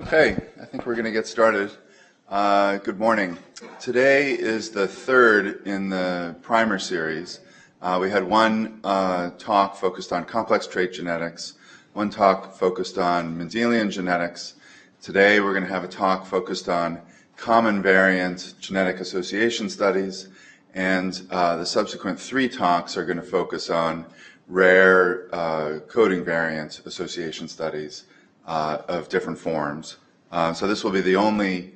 Okay, I think we're going to get started. Good morning. Today is the third in the primer series. We had one talk focused on complex trait genetics, one talk focused on Mendelian genetics. Today we're going to have a talk focused on common variant genetic association studies, and the subsequent three talks are going to focus on rare coding variant association studies of different forms. So this will be the only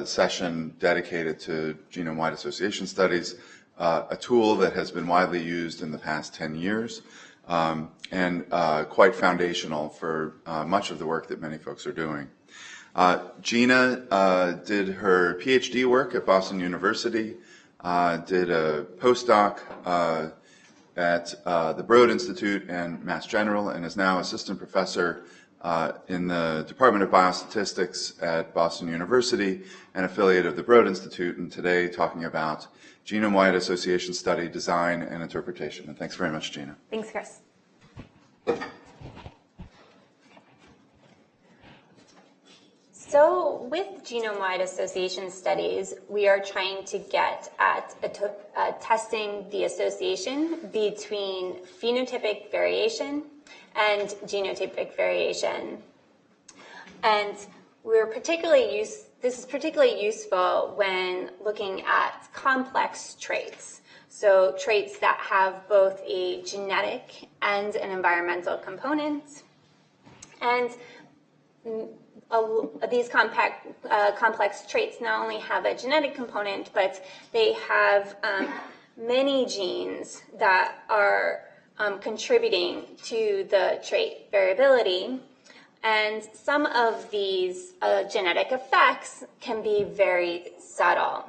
session dedicated to genome-wide association studies, a tool that has been widely used in the past 10 years and quite foundational for much of the work that many folks are doing. Gina did her PhD work at Boston University, did a postdoc at the Broad Institute and Mass General, and is now assistant professor in the Department of Biostatistics at Boston University, an affiliate of the Broad Institute, and today talking about genome-wide association study design and interpretation. And thanks very much, Gina. Thanks, Chris. So with genome-wide association studies, we are trying to get at testing the association between phenotypic variation and genotypic variation. And this is particularly useful when looking at complex traits. So traits that have both a genetic and an environmental component. And these complex traits not only have a genetic component, but they have many genes that are contributing to the trait variability. And some of these genetic effects can be very subtle.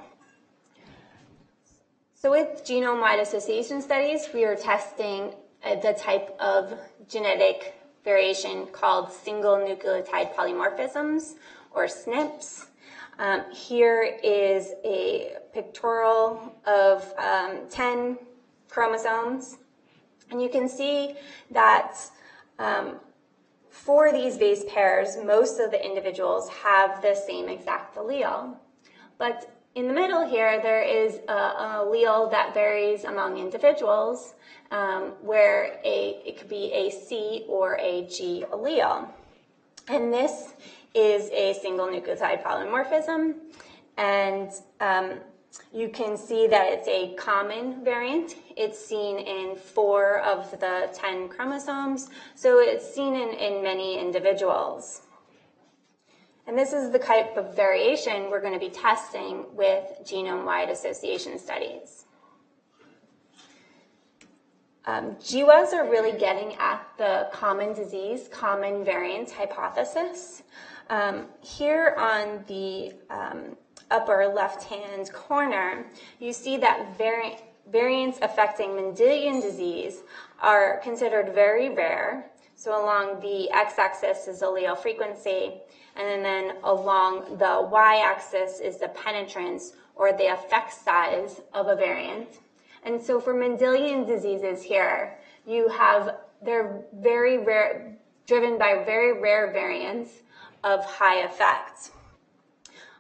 So with genome-wide association studies, we are testing the type of genetic variation called single nucleotide polymorphisms, or SNPs. Here is a pictorial of 10 chromosomes. And you can see that for these base pairs, most of the individuals have the same exact allele. But in the middle here, there is an allele that varies among individuals, where it could be a C or a G allele. And this is a single nucleotide polymorphism. And you can see that it's a common variant. It's seen in 4 of the 10 chromosomes, so it's seen in many individuals. And this is the type of variation we're going to be testing with genome-wide association studies. GWAS are really getting at the common disease, common variant hypothesis. Here on the upper left-hand corner, you see that variants affecting Mendelian disease are considered very rare. So along the x-axis is allele frequency, and then along the y-axis is the penetrance, or the effect size of a variant. And so for Mendelian diseases here, they're very rare, driven by very rare variants of high effect.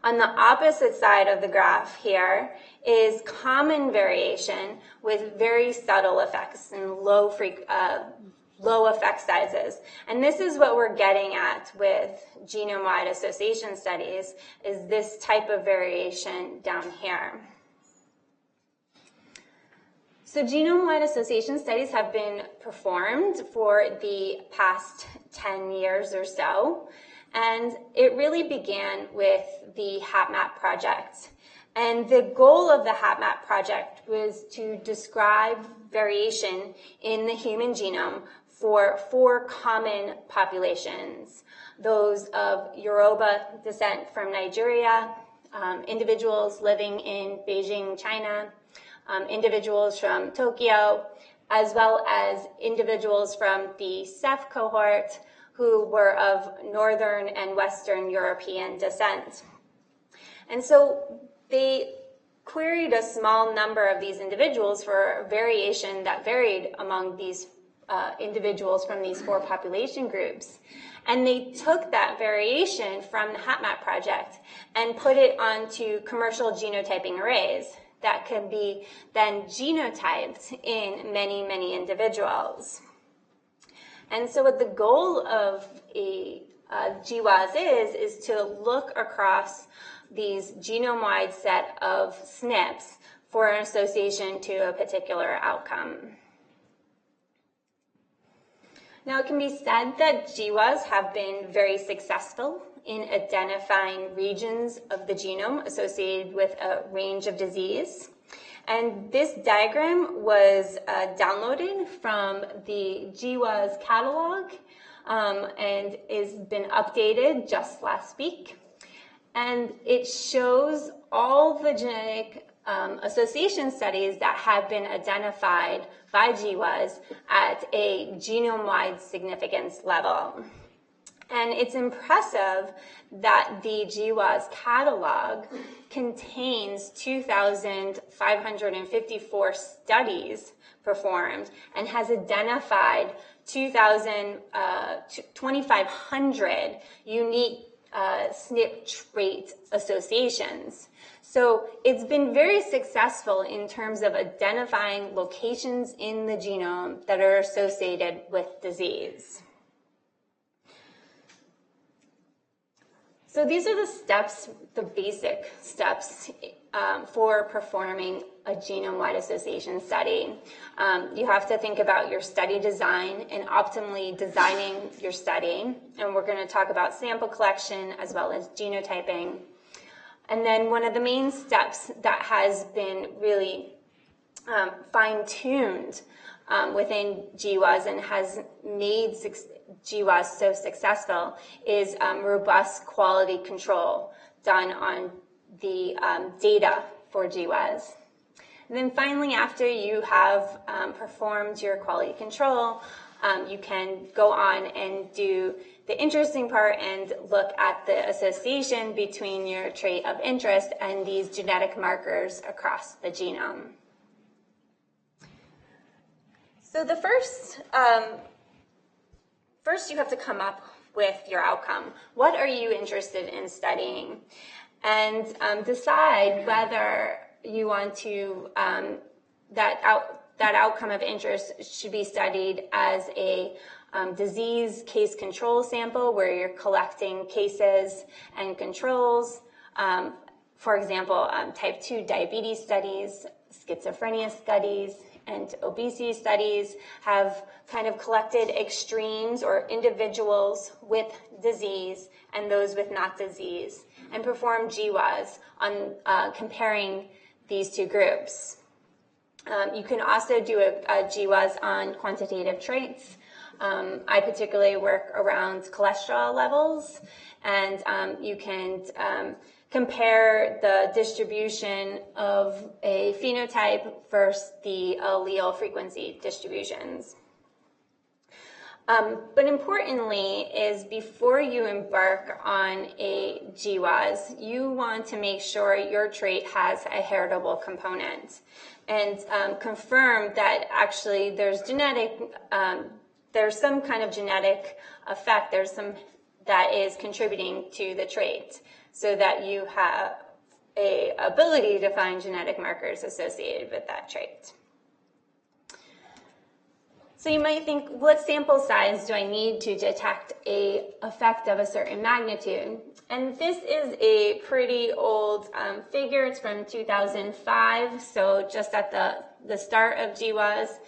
On the opposite side of the graph here is common variation with very subtle effects and low effect sizes. And this is what we're getting at with genome-wide association studies, is this type of variation down here. So genome-wide association studies have been performed for the past 10 years or so. And it really began with the HapMap project. And the goal of the HapMap project was to describe variation in the human genome for 4 common populations: those of Yoruba descent from Nigeria, individuals living in Beijing, China, individuals from Tokyo, as well as individuals from the Ceph cohort, who were of Northern and Western European descent. And so they queried a small number of these individuals for variation that varied among these individuals from these 4 population groups. And they took that variation from the HapMap project and put it onto commercial genotyping arrays that could be then genotyped in many, many individuals. And so what the goal of a GWAS is to look across these genome-wide set of SNPs for an association to a particular outcome. Now, it can be said that GWAS have been very successful in identifying regions of the genome associated with a range of disease. And this diagram was downloaded from the GWAS catalog and has been updated just last week. And it shows all the genetic association studies that have been identified by GWAS at a genome-wide significance level. And it's impressive that the GWAS catalog contains 2,554 studies performed and has identified 2,500 unique SNP trait associations. So it's been very successful in terms of identifying locations in the genome that are associated with disease. So these are the steps, the basic steps for performing a genome-wide association study. You have to think about your study design and optimally designing your study. And we're going to talk about sample collection as well as genotyping. And then one of the main steps that has been really fine-tuned within GWAS and has made GWAS so successful is robust quality control done on the data for GWAS. And then finally, after you have performed your quality control, you can go on and do the interesting part and look at the association between your trait of interest and these genetic markers across the genome. So the first you have to come up with your outcome. What are you interested in studying? And decide whether you want to, that outcome of interest should be studied as a disease case control sample where you're collecting cases and controls. For example, type 2 diabetes studies, schizophrenia studies, and obesity studies have kind of collected extremes or individuals with disease and those with not disease and performed GWAS on comparing these two groups. You can also do a GWAS on quantitative traits. I particularly work around cholesterol levels, and you can compare the distribution of a phenotype versus the allele frequency distributions. But importantly is before you embark on a GWAS, you want to make sure your trait has a heritable component and confirm that actually there's some kind of genetic effect, there's some that is contributing to the trait so that you have a ability to find genetic markers associated with that trait. So you might think, what sample size do I need to detect an effect of a certain magnitude? And this is a pretty old figure. It's from 2005, so just at the start of GWAS.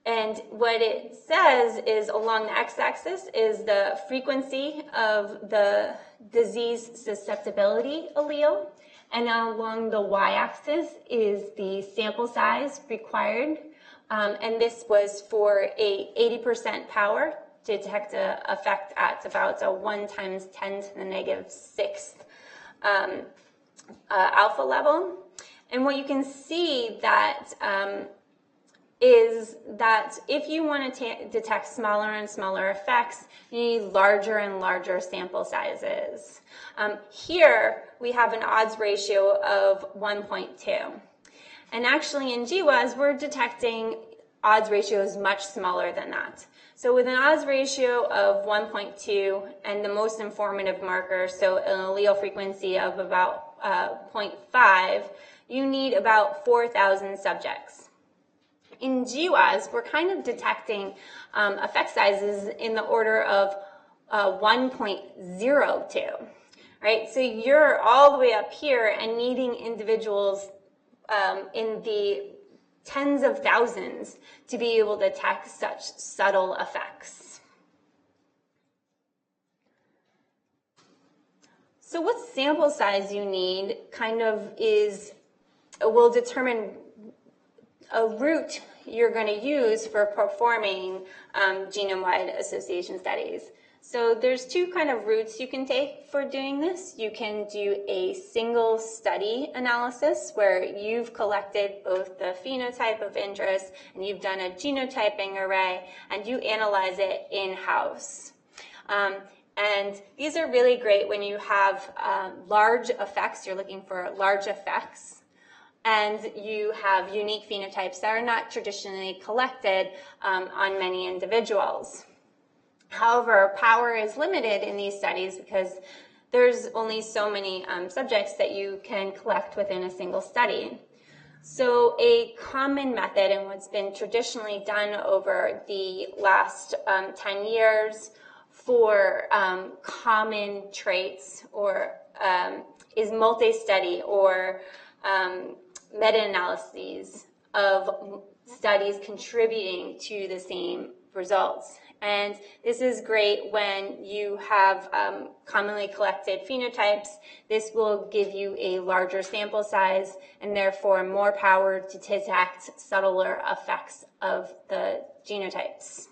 And what it says is along the x-axis is the frequency of the disease susceptibility allele, and along the y-axis is the sample size required. And this was for a 80% power to detect an effect at about a 1 × 10⁻⁶ alpha level. And what you can see that is that if you want to detect smaller and smaller effects, you need larger and larger sample sizes. Here we have an odds ratio of 1.2. And actually in GWAS, we're detecting odds ratio is much smaller than that. So with an odds ratio of 1.2 and the most informative marker, so an allele frequency of about 0.5, you need about 4,000 subjects. In GWAS, we're kind of detecting effect sizes in the order of 1.02, right? So you're all the way up here and needing individuals in the tens of thousands to be able to detect such subtle effects. So what sample size you need kind of will determine a route you're going to use for performing genome-wide association studies. So there's two kind of routes you can take for doing this. You can do a single study analysis where you've collected both the phenotype of interest and you've done a genotyping array and you analyze it in-house. And these are really great when you have large effects, you're looking for large effects, and you have unique phenotypes that are not traditionally collected on many individuals. However, power is limited in these studies because there's only so many subjects that you can collect within a single study. So a common method, and what's been traditionally done over the last 10 years for common traits or is multi-study or meta-analyses of studies contributing to the same results. And this is great when you have commonly collected phenotypes. This will give you a larger sample size and therefore more power to detect subtler effects of the genotypes.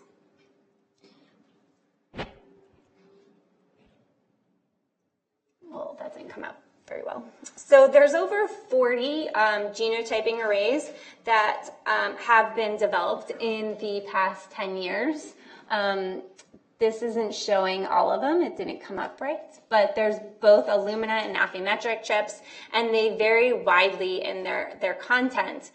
Well, that didn't come out very well. So there's over 40 genotyping arrays that have been developed in the past 10 years. This isn't showing all of them. It didn't come up right. But there's both Illumina and Affymetric chips, and they vary widely in their content.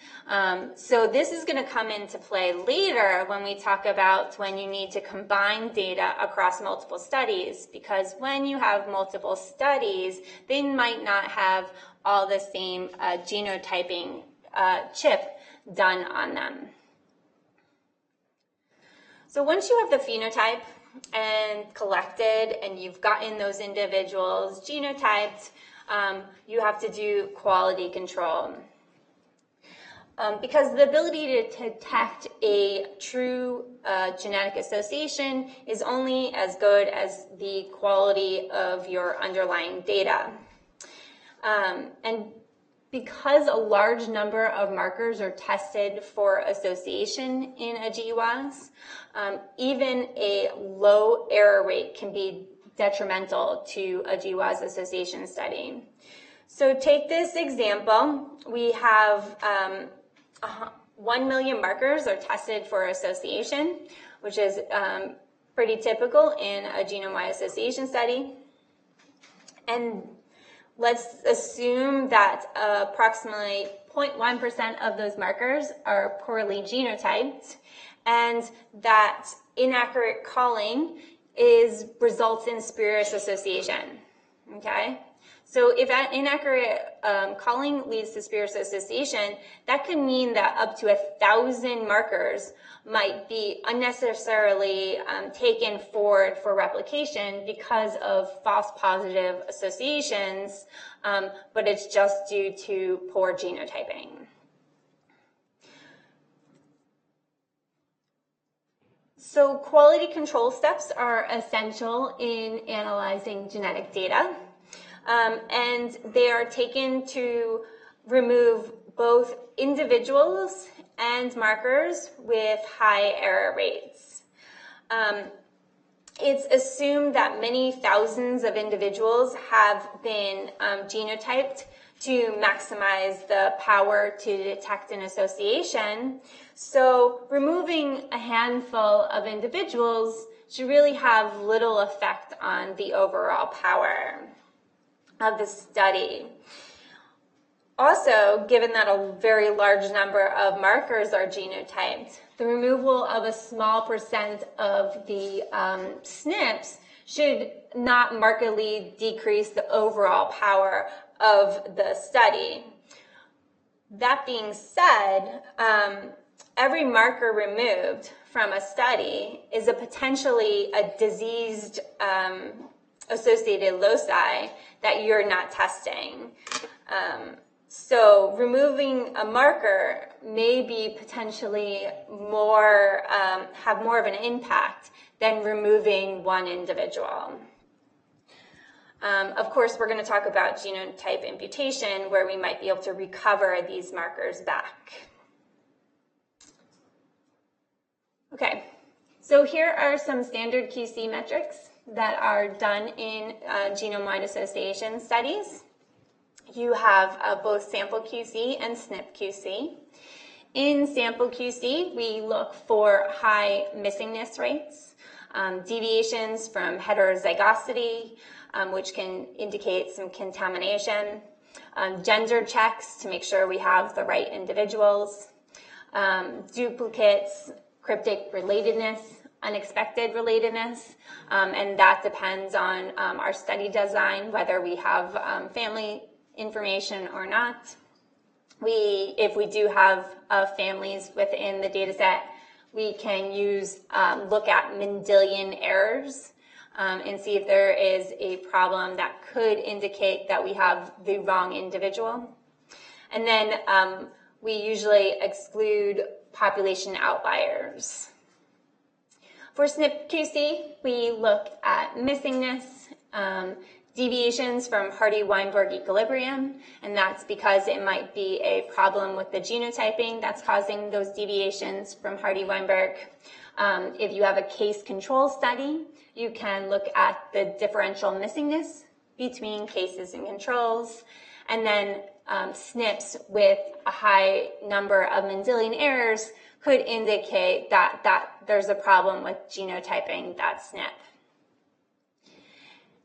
So this is going to come into play later when we talk about when you need to combine data across multiple studies, because when you have multiple studies, they might not have all the same genotyping chip done on them. So once you have the phenotype and collected and you've gotten those individuals genotyped, you have to do quality control. Because the ability to detect a true genetic association is only as good as the quality of your underlying data. And because a large number of markers are tested for association in a GWAS, even a low error rate can be detrimental to a GWAS association study. So take this example. We have 1 million markers are tested for association, which is pretty typical in a genome-wide association study. And let's assume that approximately 0.1% of those markers are poorly genotyped, and that inaccurate calling results in spurious association. Okay? So if that inaccurate calling leads to spurious association, that could mean that up to 1,000 markers might be unnecessarily taken forward for replication because of false positive associations, but it's just due to poor genotyping. So quality control steps are essential in analyzing genetic data. And they are taken to remove both individuals and markers with high error rates. It's assumed that many thousands of individuals have been genotyped to maximize the power to detect an association. So removing a handful of individuals should really have little effect on the overall power of the study. Also, given that a very large number of markers are genotyped, the removal of a small percent of the SNPs should not markedly decrease the overall power of the study. That being said, every marker removed from a study is potentially a diseased associated loci that you're not testing. So removing a marker may be potentially more, have more of an impact than removing one individual. Of course, we're going to talk about genotype imputation, where we might be able to recover these markers back. Okay, so here are some standard QC metrics that are done in genome-wide association studies. You have both sample QC and SNP QC. In sample QC, we look for high missingness rates, deviations from heterozygosity, which can indicate some contamination, gender checks to make sure we have the right individuals, duplicates, cryptic relatedness, unexpected relatedness, and that depends on our study design, whether we have family information or not. If we do have families within the data set, we can look at Mendelian errors and see if there is a problem that could indicate that we have the wrong individual. And then we usually exclude population outliers. For SNP QC, we look at missingness, deviations from Hardy-Weinberg equilibrium, and that's because it might be a problem with the genotyping that's causing those deviations from Hardy-Weinberg. If you have a case control study, you can look at the differential missingness between cases and controls, and then SNPs with a high number of Mendelian errors could indicate that there's a problem with genotyping that SNP.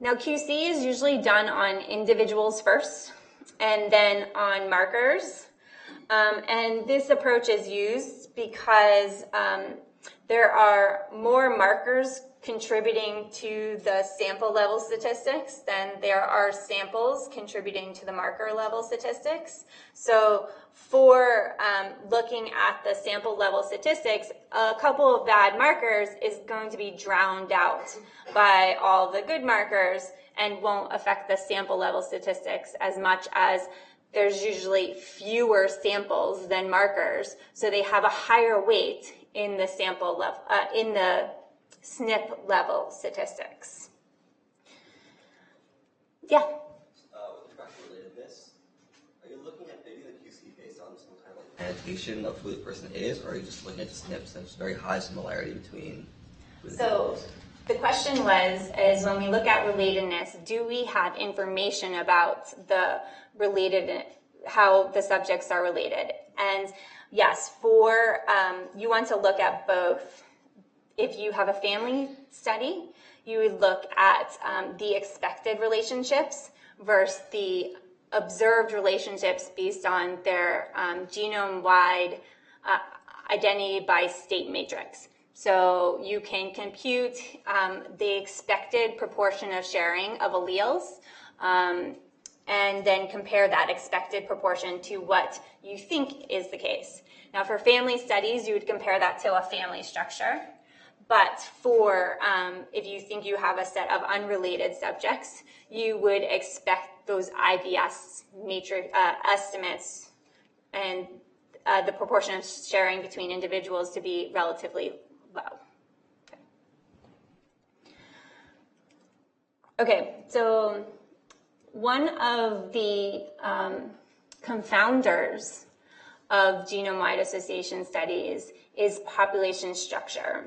Now, QC is usually done on individuals first, and then on markers. And this approach is used because there are more markers contributing to the sample level statistics than there are samples contributing to the marker level statistics. So for looking at the sample level statistics, a couple of bad markers is going to be drowned out by all the good markers and won't affect the sample level statistics as much as there's usually fewer samples than markers, so they have a higher weight in the sample level, in the SNP level statistics. Yeah? With respect to relatedness, are you looking at maybe the QC based on some kind of like annotation of who the person is, or are you just looking at the SNPs and there's very high similarity between who the people is? The question is when we look at relatedness, do we have information about the related, how the subjects are related? And yes, you want to look at both. If you have a family study, you would look at the expected relationships versus the observed relationships based on their genome-wide identity by state matrix. So you can compute the expected proportion of sharing of alleles and then compare that expected proportion to what you think is the case. Now, for family studies, you would compare that to a family structure. But for if you think you have a set of unrelated subjects, you would expect those IBS matrix estimates and the proportion of sharing between individuals to be relatively low. Okay, so one of the confounders of genome-wide association studies is population structure.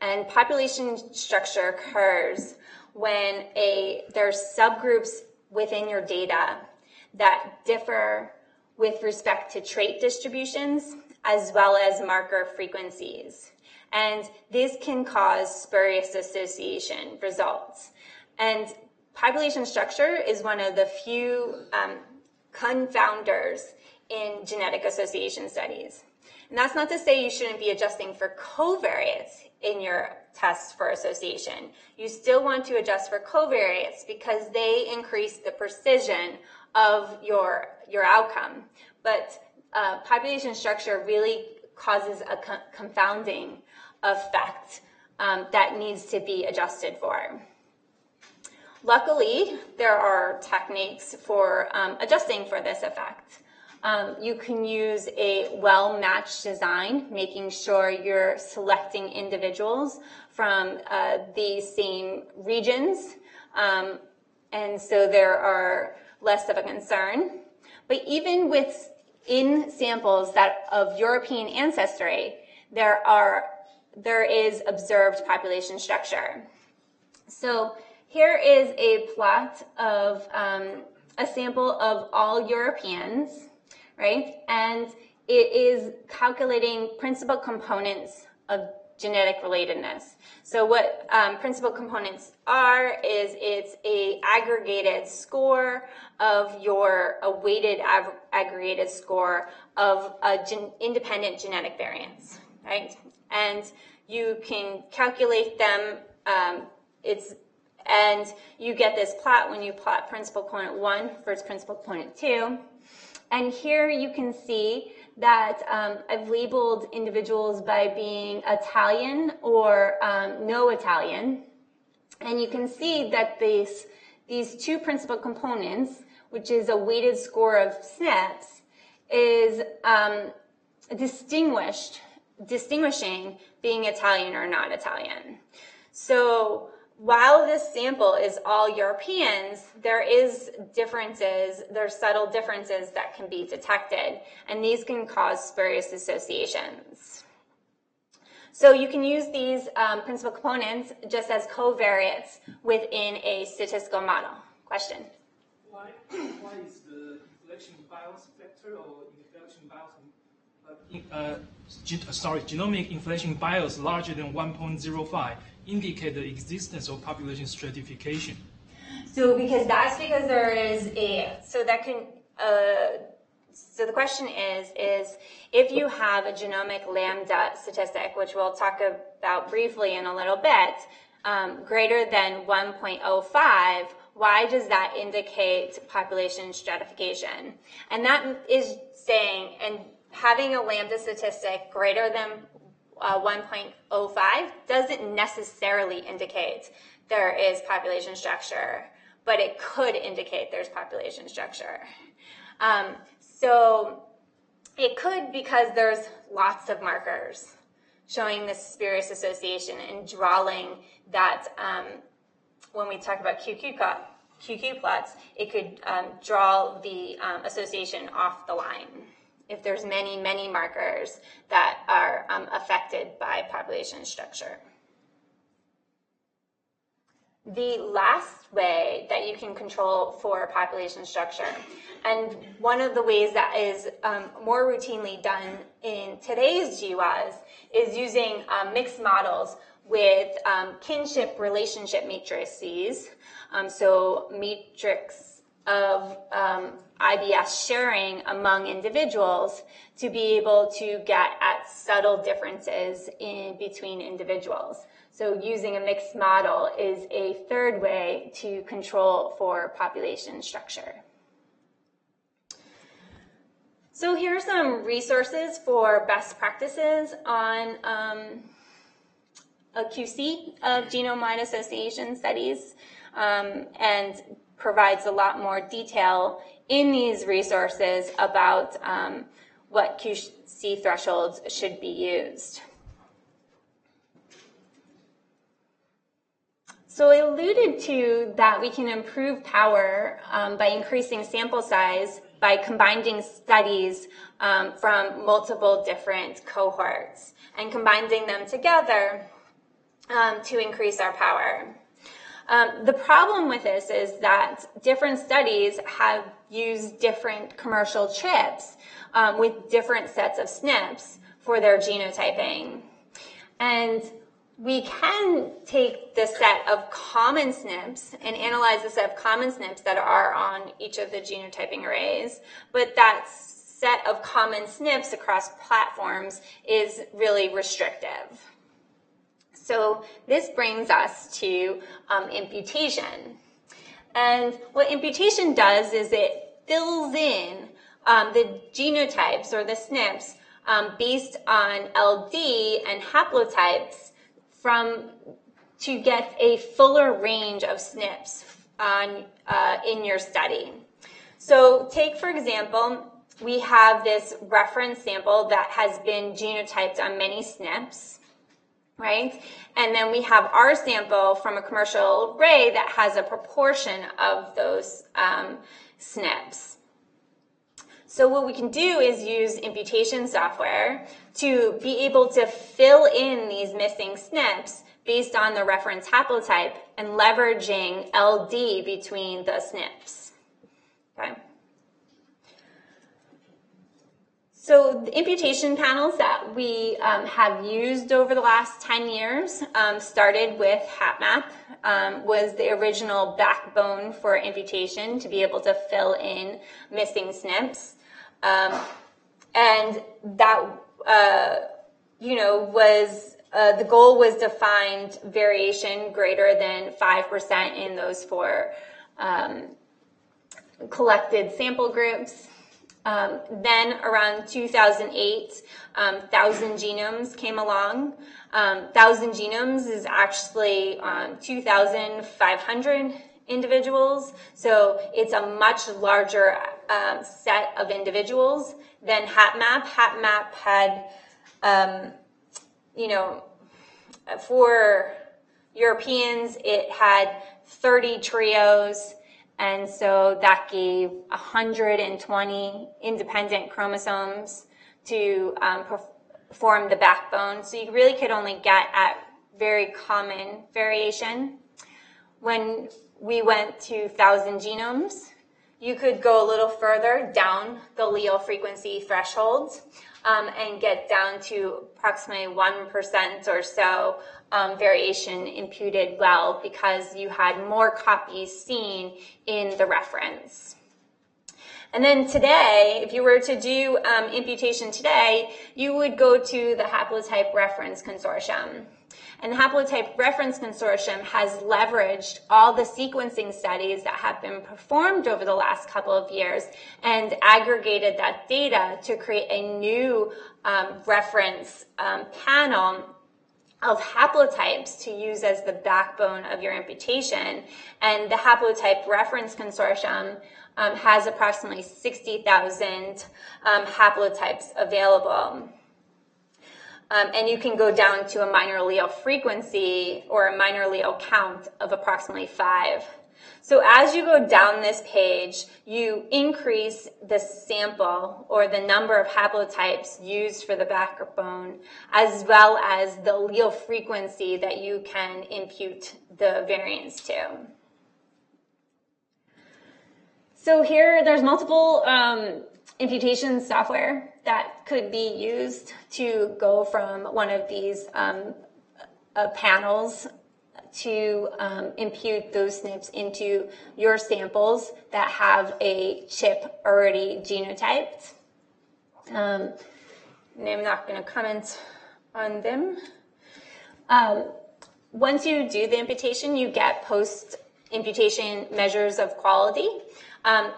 And population structure occurs when there's subgroups within your data that differ with respect to trait distributions as well as marker frequencies. And this can cause spurious association results. And population structure is one of the few confounders in genetic association studies. And that's not to say you shouldn't be adjusting for covariates in your tests for association. You still want to adjust for covariates because they increase the precision of your outcome. But population structure really causes a confounding effect that needs to be adjusted for. Luckily, there are techniques for adjusting for this effect. You can use a well-matched design, making sure you're selecting individuals from the same regions, and so there are less of a concern. But even within samples that of European ancestry, there is observed population structure. So here is a plot of a sample of all Europeans, right? And it is calculating principal components of genetic relatedness. So what principal components are is it's a aggregated score of a weighted aggregated score of independent genetic variants, right? And you can calculate them. And you get this plot when you plot principal component 1 versus principal component 2. And here you can see that I've labeled individuals by being Italian or no Italian. And you can see that these two principal components, which is a weighted score of SNPs, is distinguishing being Italian or not Italian. So while this sample is all Europeans, there's subtle differences that can be detected, and these can cause spurious associations. So you can use these principal components just as covariates within a statistical model. Question? Why is the inflection bias factor or inflection bias, genomic inflation bias larger than 1.05 indicate the existence of population stratification? So because there is so the question is if you have a genomic lambda statistic, which we'll talk about briefly in a little bit, greater than 1.05, why does that indicate population stratification? And that is saying, and having a lambda statistic greater than 1.05 doesn't necessarily indicate there is population structure, but it could indicate there's population structure. So it could because there's lots of markers showing this spurious association and drawing that when we talk about QQ plots, it could draw the association off the line if there's many, many markers that are affected by population structure. The last way that you can control for population structure, and one of the ways that is more routinely done in today's GWAS, is using mixed models with kinship relationship matrices, so matrix of IBS sharing among individuals to be able to get at subtle differences in between individuals. So using a mixed model is a third way to control for population structure. So here are some resources for best practices on a QC of genome-wide association studies, and provides a lot more detail in these resources about what QC thresholds should be used. So I alluded to that we can improve power by increasing sample size by combining studies from multiple different cohorts and combining them together to increase our power. The problem with this is that different studies have used different commercial chips with different sets of SNPs for their genotyping. And we can take the set of common SNPs and analyze the set of common SNPs that are on each of the genotyping arrays, but that set of common SNPs across platforms is really restrictive. So this brings us to imputation. And what imputation does is it fills in the genotypes or the SNPs based on LD and haplotypes to get a fuller range of SNPs in your study. So take, for example, we have this reference sample that has been genotyped on many SNPs, right? And then we have our sample from a commercial array that has a proportion of those SNPs. So what we can do is use imputation software to be able to fill in these missing SNPs based on the reference haplotype and leveraging LD between the SNPs. Okay. So the imputation panels that we have used over the last 10 years started with HapMap, was the original backbone for imputation to be able to fill in missing SNPs. And that, was, the goal was to find variation greater than 5% in those 4 collected sample groups. Then around 2008, 1,000 genomes came along. 1,000 genomes is actually 2,500 individuals, so it's a much larger set of individuals than HapMap. HapMap had, for Europeans, it had 30 trios, and so that gave 120 independent chromosomes to form the backbone. So you really could only get at very common variation. When we went to 1,000 genomes, you could go a little further down the allele frequency thresholds and get down to approximately 1% or so variation imputed well, because you had more copies seen in the reference. And then today, if you were to do imputation today, you would go to the Haplotype Reference Consortium. And the Haplotype Reference Consortium has leveraged all the sequencing studies that have been performed over the last couple of years and aggregated that data to create a new reference panel of haplotypes to use as the backbone of your imputation. And the Haplotype Reference Consortium has approximately 60,000 haplotypes available. And you can go down to a minor allele frequency or a minor allele count of approximately 5. So as you go down this page, you increase the sample or the number of haplotypes used for the backbone, as well as the allele frequency that you can impute the variance to. So here, there's multiple imputation software that could be used to go from one of these panels to impute those SNPs into your samples that have a chip already genotyped. And I'm not going to comment on them. Once you do the imputation, you get post-imputation measures of quality.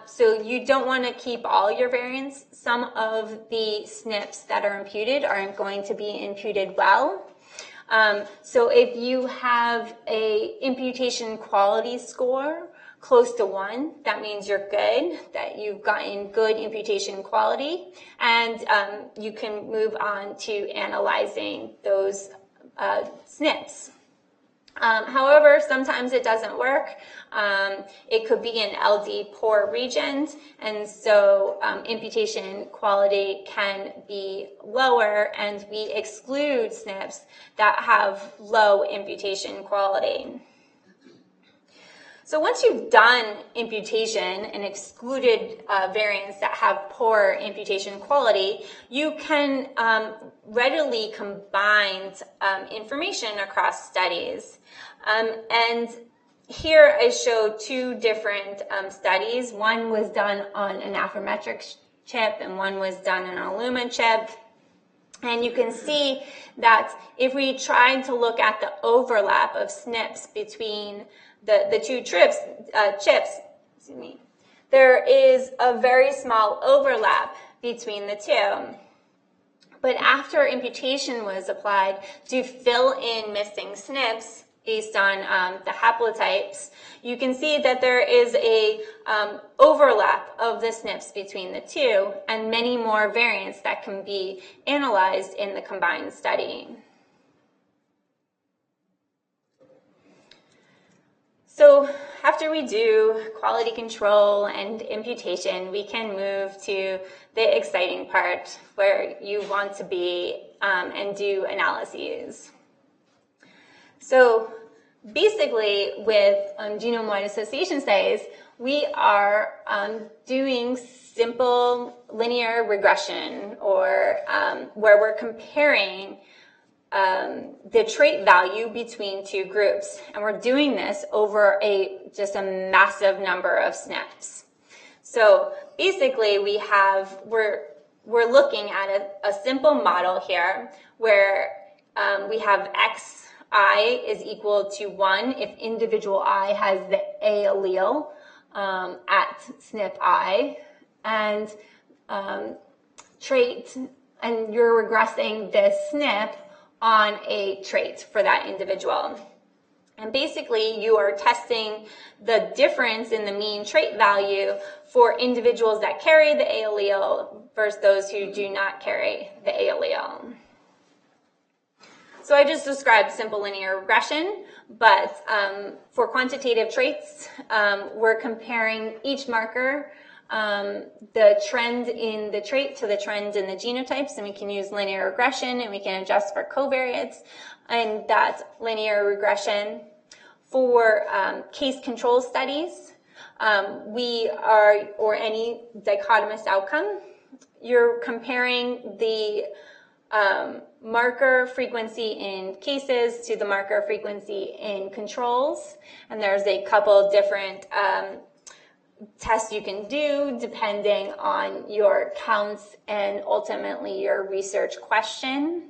So you don't want to keep all your variants. Some of the SNPs that are imputed aren't going to be imputed well. So if you have a imputation quality score close to 1, that means you're good, that you've gotten good imputation quality, and you can move on to analyzing those SNPs. However, sometimes it doesn't work. It could be in LD poor regions, and so imputation quality can be lower, and we exclude SNPs that have low imputation quality. So once you've done imputation and excluded variants that have poor imputation quality, you can readily combine information across studies. And here I show two different studies. One was done on an Affymetrix chip and one was done on an Illumina chip. And you can see that if we tried to look at the overlap of SNPs between the two chips, there is a very small overlap between the two. But after imputation was applied to fill in missing SNPs based on the haplotypes, you can see that there is a overlap of the SNPs between the two and many more variants that can be analyzed in the combined study. So after we do quality control and imputation, we can move to the exciting part where you want to be and do analyses. So basically with genome-wide association studies, we are doing simple linear regression, or where we're comparing the trait value between two groups, and we're doing this over just a massive number of SNPs. So basically, we're looking at a simple model here where we have xi is equal to 1 if individual I has the A allele at SNP I, and trait, and you're regressing this SNP on a trait for that individual. And basically, you are testing the difference in the mean trait value for individuals that carry the A allele versus those who do not carry the A allele. So I just described simple linear regression, but for quantitative traits, we're comparing each marker, the trend in the trait to the trend in the genotypes, and we can use linear regression and we can adjust for covariates and that linear regression. For case control studies, or any dichotomous outcome, you're comparing the marker frequency in cases to the marker frequency in controls, and there's a couple different tests you can do depending on your counts and ultimately your research question.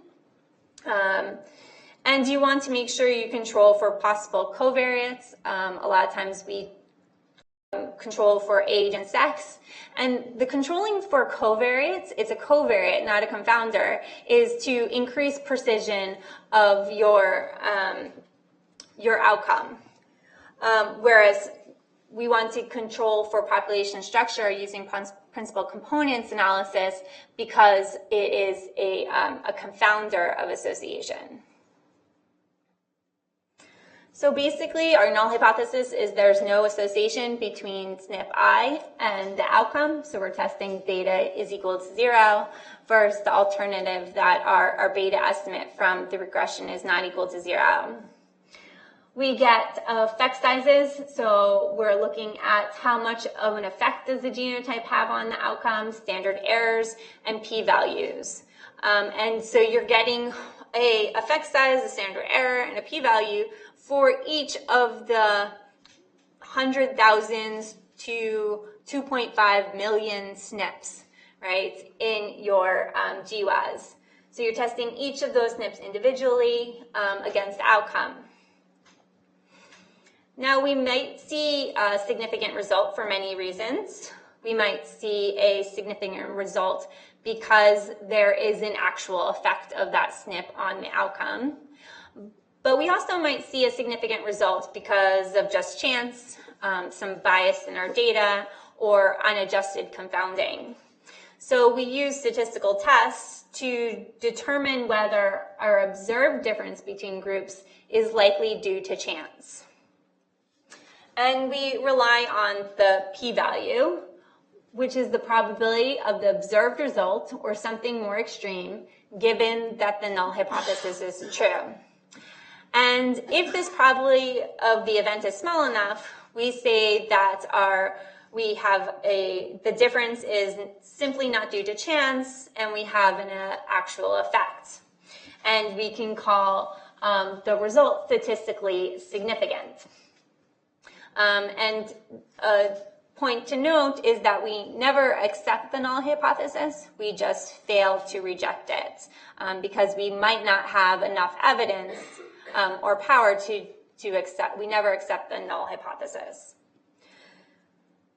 And you want to make sure you control for possible covariates. A lot of times we control for age and sex. And the controlling for covariates, it's a covariate, not a confounder, is to increase precision of your outcome. Whereas we want to control for population structure using principal components analysis because it is a confounder of association. So basically, our null hypothesis is there's no association between SNP I and the outcome. So we're testing beta is equal to 0 versus the alternative that our beta estimate from the regression is not equal to 0. We get effect sizes. So we're looking at how much of an effect does the genotype have on the outcome, standard errors, and p-values. And so you're getting a effect size, a standard error, and a p-value for each of the 100,000 to 2.5 million SNPs, right, in your GWAS. So you're testing each of those SNPs individually against the outcome. Now, we might see a significant result for many reasons. We might see a significant result because there is an actual effect of that SNP on the outcome. But we also might see a significant result because of just chance, some bias in our data, or unadjusted confounding. So we use statistical tests to determine whether our observed difference between groups is likely due to chance. And we rely on the p-value, which is the probability of the observed result or something more extreme, given that the null hypothesis is true. And if this probability of the event is small enough, We say that the difference is simply not due to chance, and we have an actual effect. And we can call the result statistically significant. And a point to note is that we never accept the null hypothesis. We just fail to reject it because we might not have enough evidence or power to accept. We never accept the null hypothesis.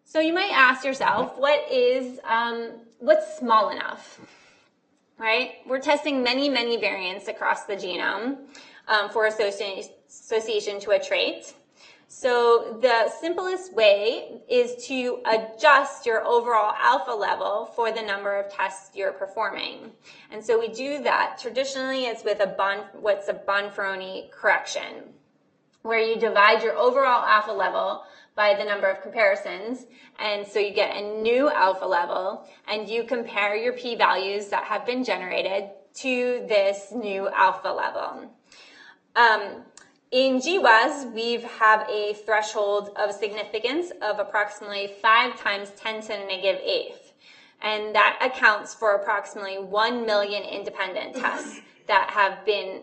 So you might ask yourself, what's small enough, right? We're testing many, many variants across the genome for association to a trait. So the simplest way is to adjust your overall alpha level for the number of tests you're performing. And so we do that. Traditionally, it's with what's a Bonferroni correction, where you divide your overall alpha level by the number of comparisons, and so you get a new alpha level, and you compare your p-values that have been generated to this new alpha level. In GWAS, we have a threshold of significance of approximately 5 times 10 to the negative 8th, and that accounts for approximately 1 million independent tests that have been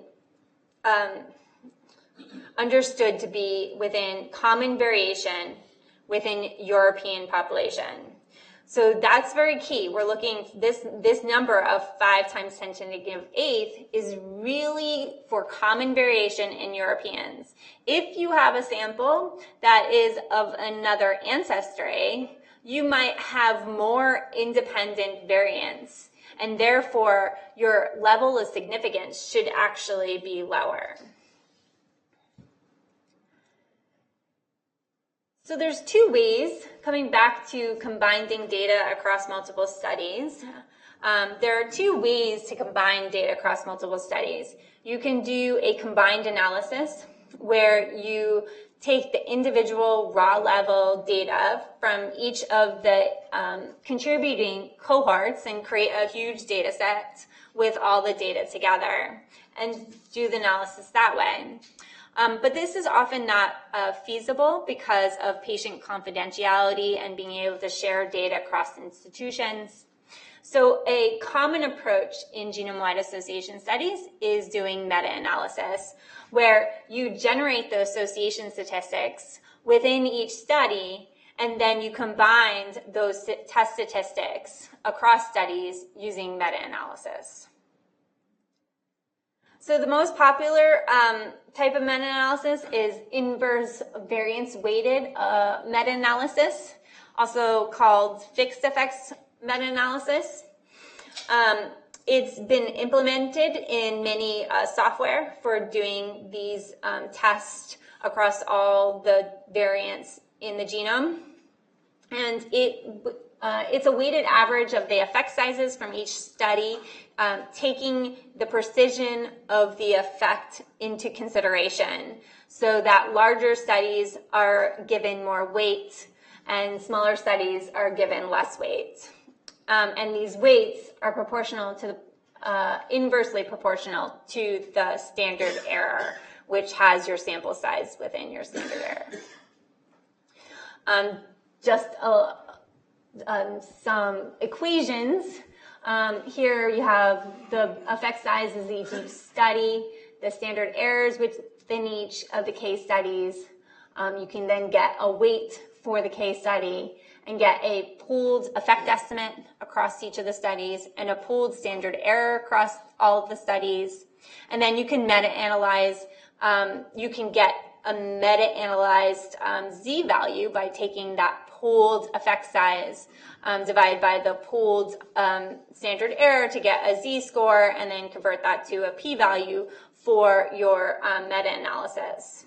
understood to be within common variation within European population. So that's very key. We're looking, this number of 5 times 10 to the negative 8th is really for common variation in Europeans. If you have a sample that is of another ancestry, you might have more independent variants, and therefore your level of significance should actually be lower. So there's 2 ways, coming back to combining data across multiple studies. There are 2 ways to combine data across multiple studies. You can do a combined analysis, where you take the individual raw level data from each of the contributing cohorts and create a huge data set with all the data together and do the analysis that way. But this is often not feasible because of patient confidentiality and being able to share data across institutions. So a common approach in genome-wide association studies is doing meta-analysis, where you generate the association statistics within each study, and then you combine those test statistics across studies using meta-analysis. So the most popular type of meta-analysis is inverse variance-weighted meta-analysis, also called fixed effects meta-analysis. It's been implemented in many software for doing these tests across all the variants in the genome. And it's a weighted average of the effect sizes from each study, taking the precision of the effect into consideration, so that larger studies are given more weight and smaller studies are given less weight. And these weights are proportional to inversely proportional to the standard error, which has your sample size within your standard error. Just some equations. Here you have the effect sizes of each study, the standard errors within each of the case studies. You can then get a weight for the case study and get a pooled effect estimate across each of the studies and a pooled standard error across all of the studies. And then you can meta-analyze. You can get a meta-analyzed z-value by taking that pooled effect size divided by the pooled standard error to get a z-score, and then convert that to a p-value for your meta-analysis,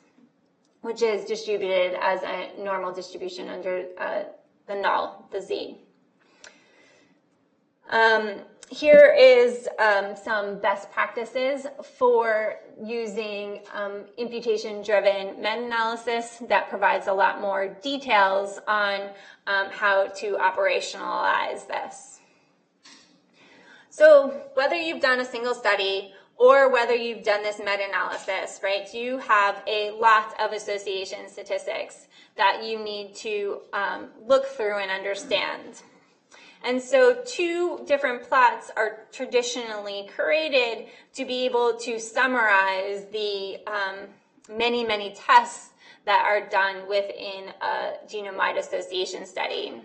which is distributed as a normal distribution under the null, the z. Here is some best practices for using imputation-driven meta-analysis that provides a lot more details on how to operationalize this. So whether you've done a single study or whether you've done this meta-analysis, right? You have a lot of association statistics that you need to look through and understand. And so two different plots are traditionally created to be able to summarize the many, many tests that are done within a genome-wide association study.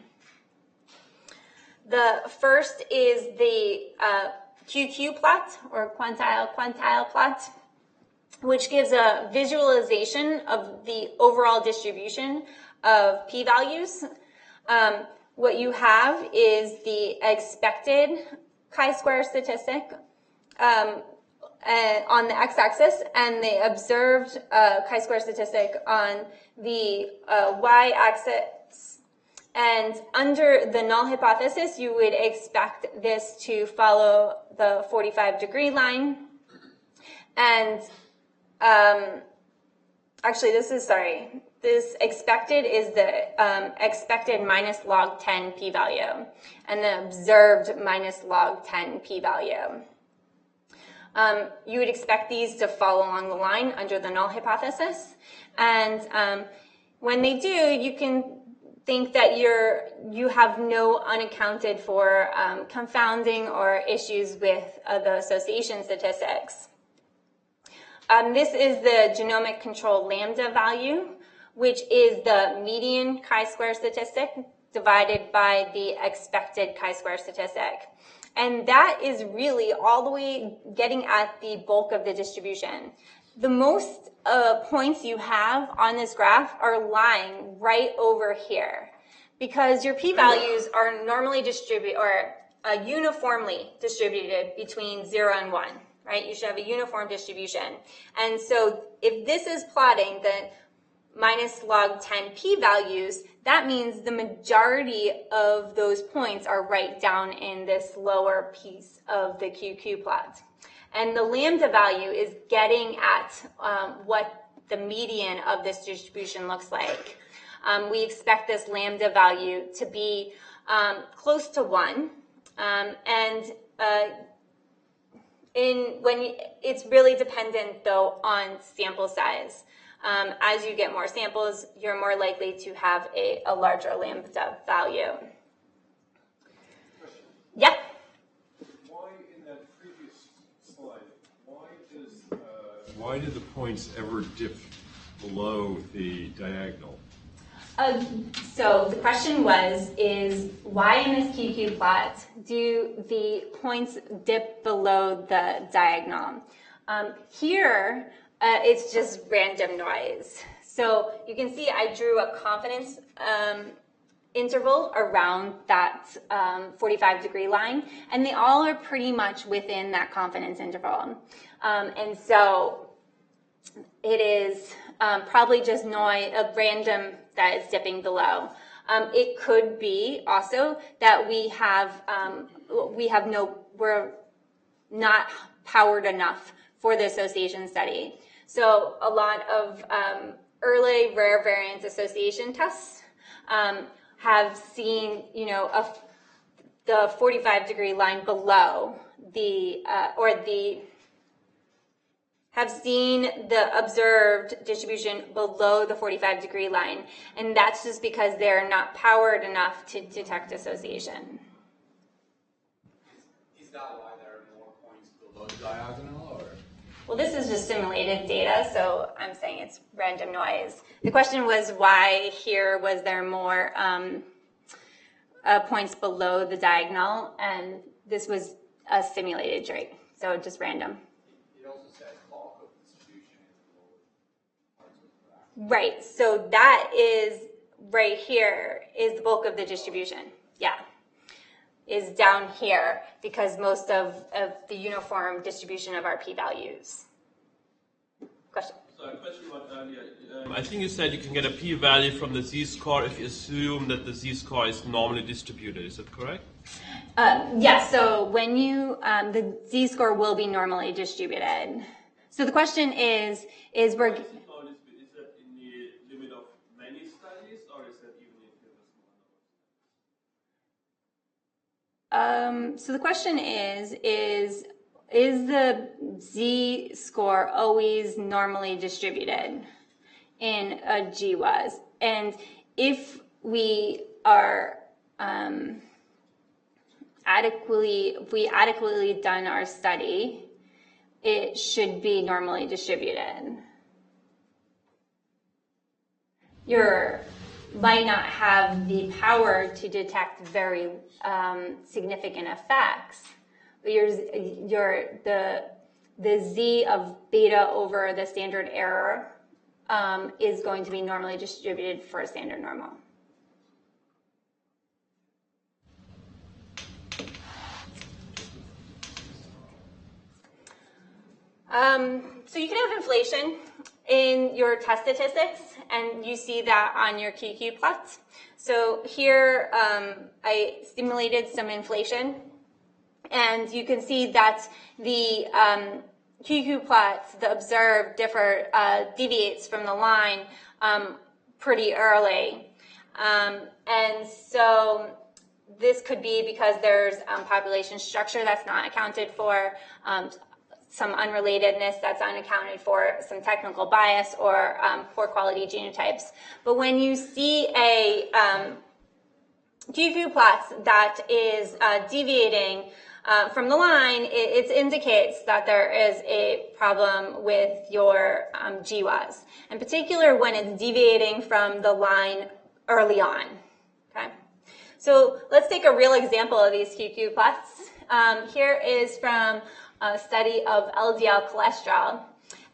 The first is the QQ plot, or Quantile-Quantile plot, which gives a visualization of the overall distribution of p-values. What you have is the expected chi-square statistic on the x-axis and the observed chi-square statistic on the y-axis. And under the null hypothesis, you would expect this to follow the 45-degree line. And actually, this expected is the expected minus log 10 p-value, and the observed minus log 10 p-value. You would expect these to follow along the line under the null hypothesis. And when they do, you can think that you have no unaccounted for confounding or issues with the association statistics. This is the genomic control lambda value, which is the median chi-square statistic divided by the expected chi-square statistic. And that is really all the way getting at the bulk of the distribution. The most points you have on this graph are lying right over here, because your p-values are normally distributed, or uniformly distributed between 0 and 1, right? You should have a uniform distribution. And so if this is plotting the minus log 10 p-values, that means the majority of those points are right down in this lower piece of the QQ plot. And the lambda value is getting at what the median of this distribution looks like. We expect this lambda value to be close to 1. It's really dependent, though, on sample size. As you get more samples, you're more likely to have a larger lambda value. Yeah? Why in that previous slide, why do the points ever dip below the diagonal? So the question is why in this QQ plot do the points dip below the diagonal? Here, it's just random noise. So you can see I drew a confidence interval around that 45-degree line, and they all are pretty much within that confidence interval. And so it is probably just noise, a random that is dipping below. It could be also that we're not powered enough for the association study. So a lot of early rare variance association tests have seen, the 45-degree line below have seen the observed distribution below the 45-degree line, and that's just because they're not powered enough to detect association. Is that why there are more points below the diagonal, or? Well, this is just simulated data, so I'm saying it's random noise. The question was why here was there more points below the diagonal, and this was a simulated trait, so just random. It also says bulk of distribution is below parts of the graph. Right, so that is right here is the bulk of the distribution. Yeah, is down here because most of the uniform distribution of our p-values. Question? So a question about earlier. I think you said you can get a p-value from the z-score if you assume that the z-score is normally distributed. Is that correct? Yes, so when you, the z-score will be normally distributed. So the question is we're... Is that in the limit of many studies, or is that even if you have a small number of studies? So the question is is the z-score always normally distributed in a GWAS? And if we are adequately done our study, it should be normally distributed. You might not have the power to detect very significant effects. The z of beta over the standard error is going to be normally distributed for a standard normal. So you can have inflation in your test statistics, and you see that on your QQ plots. So here I simulated some inflation, and you can see that the QQ plots, the observed deviates from the line pretty early. And so this could be because there's population structure that's not accounted for, some unrelatedness that's unaccounted for, some technical bias, or poor quality genotypes. But when you see a QQ plots that is deviating from the line, it indicates that there is a problem with your GWAS, in particular when it's deviating from the line early on. Okay, so let's take a real example of these QQ plots. Here is from a study of LDL cholesterol,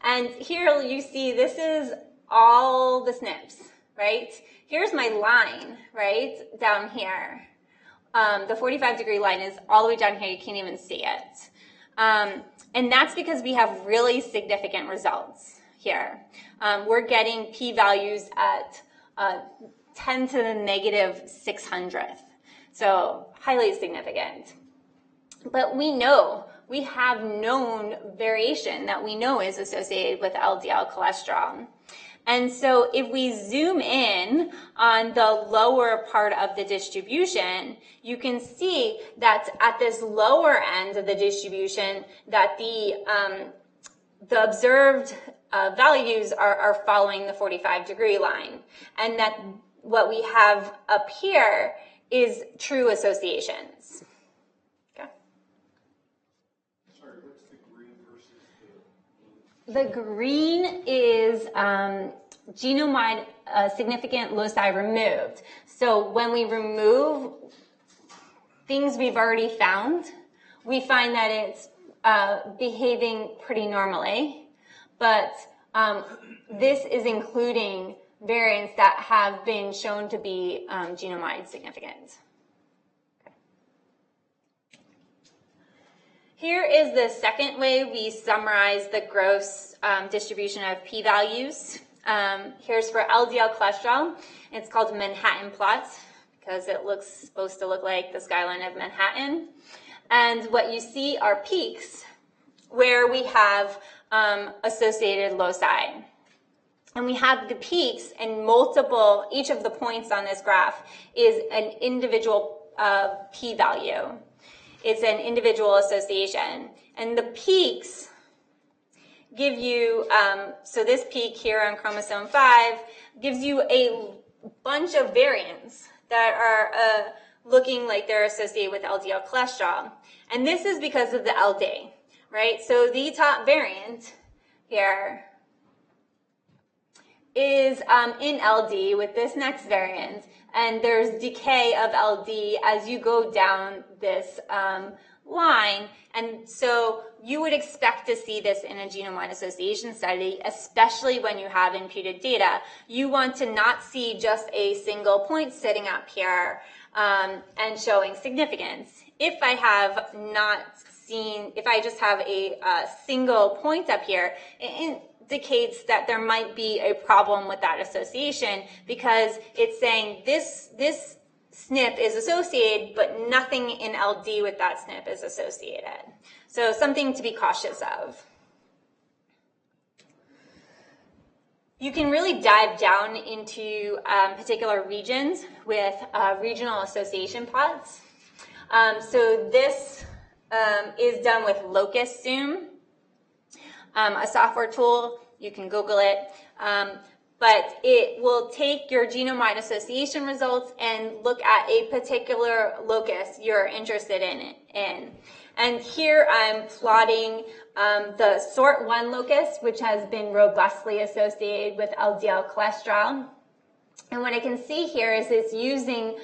and here you see this is all the SNPs, right? Here's my line, right, down here. The 45-degree line is all the way down here. You can't even see it. And that's because we have really significant results here. We're getting p-values at 10 to the negative 600th. So highly significant. But we have known variation that we know is associated with LDL cholesterol. And so if we zoom in on the lower part of the distribution, you can see that at this lower end of the distribution that the observed values are following the 45-degree line. And that what we have up here is true associations. Okay. Sorry, what's the green versus the blue? The green is genome-wide significant loci removed. So when we remove things we've already found, we find that it's behaving pretty normally. But this is including variants that have been shown to be genome-wide significant. Here is the second way we summarize the gross distribution of p-values. Here's for LDL cholesterol. It's called Manhattan plot because it looks supposed to look like the skyline of Manhattan. And what you see are peaks where we have associated loci. And we have the peaks and multiple, each of the points on this graph is an individual p-value. It's an individual association. And the peaks give you, so this peak here on chromosome 5 gives you a bunch of variants that are looking like they're associated with LDL cholesterol. And this is because of the LD, right? So the top variant here is in LD with this next variant, and there's decay of LD as you go down this line, and so you would expect to see this in a genome-wide association study, especially when you have imputed data. You want to not see just a single point sitting up here and showing significance. If I just have a single point up here, it indicates that there might be a problem with that association because it's saying this SNP is associated, but nothing in LD with that SNP is associated. So something to be cautious of. You can really dive down into particular regions with regional association plots. So this is done with locus zoom, a software tool. You can Google it. But it will take your genome-wide association results and look at a particular locus you're interested in. And here I'm plotting the sort 1 locus, which has been robustly associated with LDL cholesterol. And what I can see here is it's using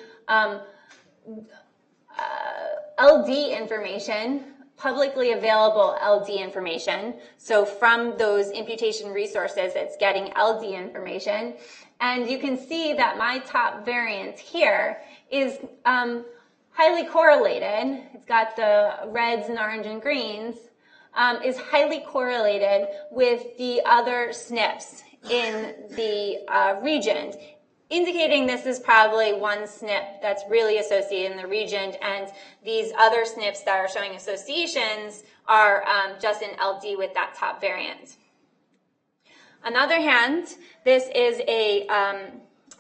LD information, publicly available LD information. So from those imputation resources, it's getting LD information. And you can see that my top variant here is highly correlated. It's got the reds and orange and greens, is highly correlated with the other SNPs in the region, indicating this is probably one SNP that's really associated in the region, and these other SNPs that are showing associations are just in LD with that top variant. On the other hand, this is a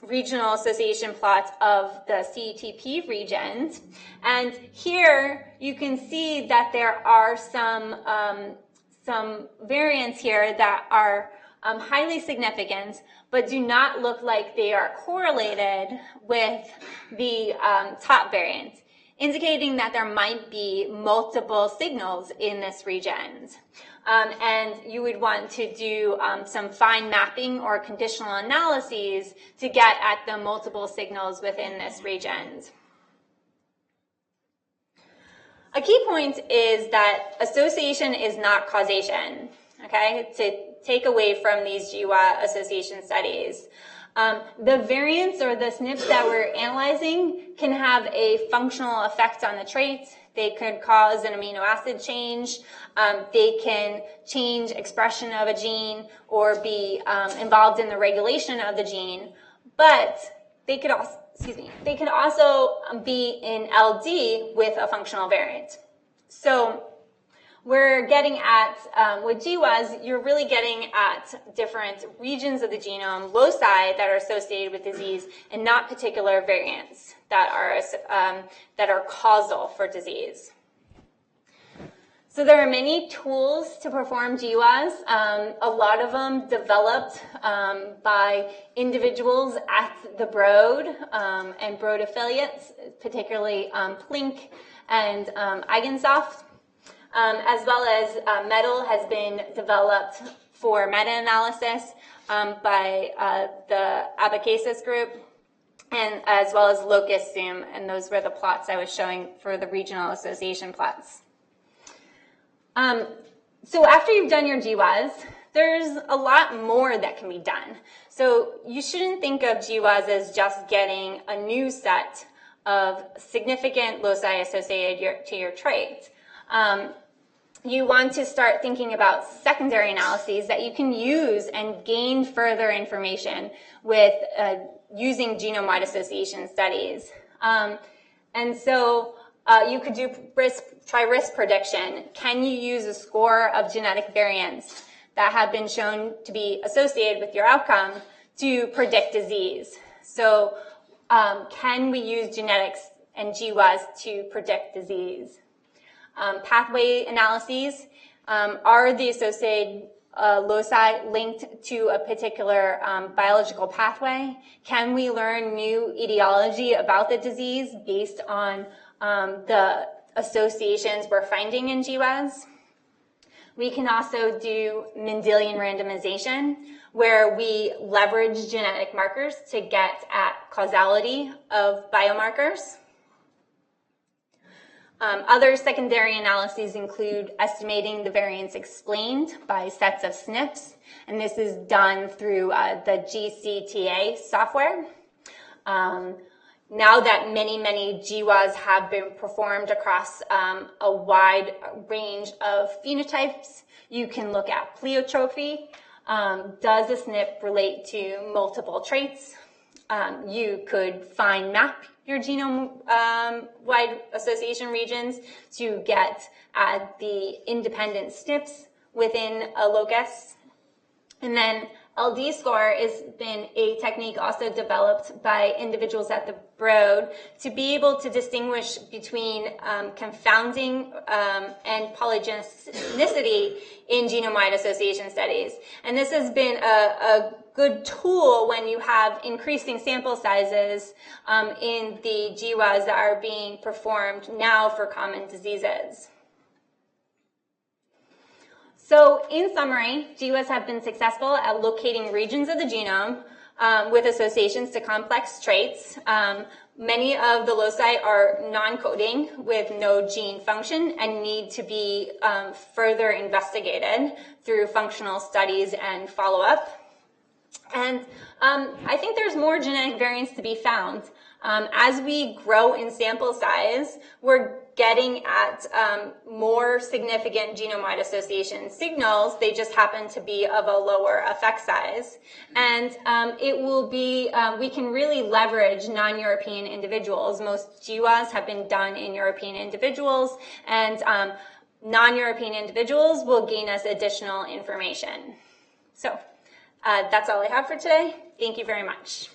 regional association plot of the CETP region, and here you can see that there are some variants here that are highly significant, but do not look like they are correlated with the top variant, indicating that there might be multiple signals in this region. And you would want to do some fine mapping or conditional analyses to get at the multiple signals within this region. A key point is that association is not causation, okay, to take away from these GWAS association studies. The variants or the SNPs that we're analyzing can have a functional effect on the trait. They could cause an amino acid change. They can change expression of a gene or be involved in the regulation of the gene. But they could also, they can also be in LD with a functional variant. So we're getting at, with GWAS, you're really getting at different regions of the genome, loci that are associated with disease, and not particular variants that are causal for disease. So there are many tools to perform GWAS, a lot of them developed by individuals at the Broad and Broad affiliates, particularly Plink and Eigensoft. As well as METAL has been developed for meta-analysis by the Abacus group, and as well as locus zoom, and those were the plots I was showing for the regional association plots. So after you've done your GWAS, there's a lot more that can be done. So you shouldn't think of GWAS as just getting a new set of significant loci associated to your trait. You want to start thinking about secondary analyses that you can use and gain further information with using genome-wide association studies. And so you could do try risk prediction. Can you use a score of genetic variants that have been shown to be associated with your outcome to predict disease? So can we use genetics and GWAS to predict disease? Pathway analyses, are the associated loci linked to a particular biological pathway? Can we learn new etiology about the disease based on the associations we're finding in GWAS? We can also do Mendelian randomization, where we leverage genetic markers to get at causality of biomarkers. Other secondary analyses include estimating the variance explained by sets of SNPs, and this is done through the GCTA software. Now that many GWAS have been performed across a wide range of phenotypes, you can look at pleiotropy. Does a SNP relate to multiple traits? You could fine map your genome-wide association regions to get at the independent SNPs within a locus. And then LD score has been a technique also developed by individuals at the Broad to be able to distinguish between confounding and polygenicity in genome-wide association studies. And this has been a good tool when you have increasing sample sizes in the GWAS that are being performed now for common diseases. So in summary, GWAS have been successful at locating regions of the genome with associations to complex traits. Many of the loci are non-coding with no gene function and need to be further investigated through functional studies and follow-up. And I think there's more genetic variance to be found. As we grow in sample size, we're getting at more significant genome-wide association signals. They just happen to be of a lower effect size. And it will be, we can really leverage non-European individuals. Most GWAS have been done in European individuals, and non-European individuals will gain us additional information. So that's all I have for today. Thank you very much.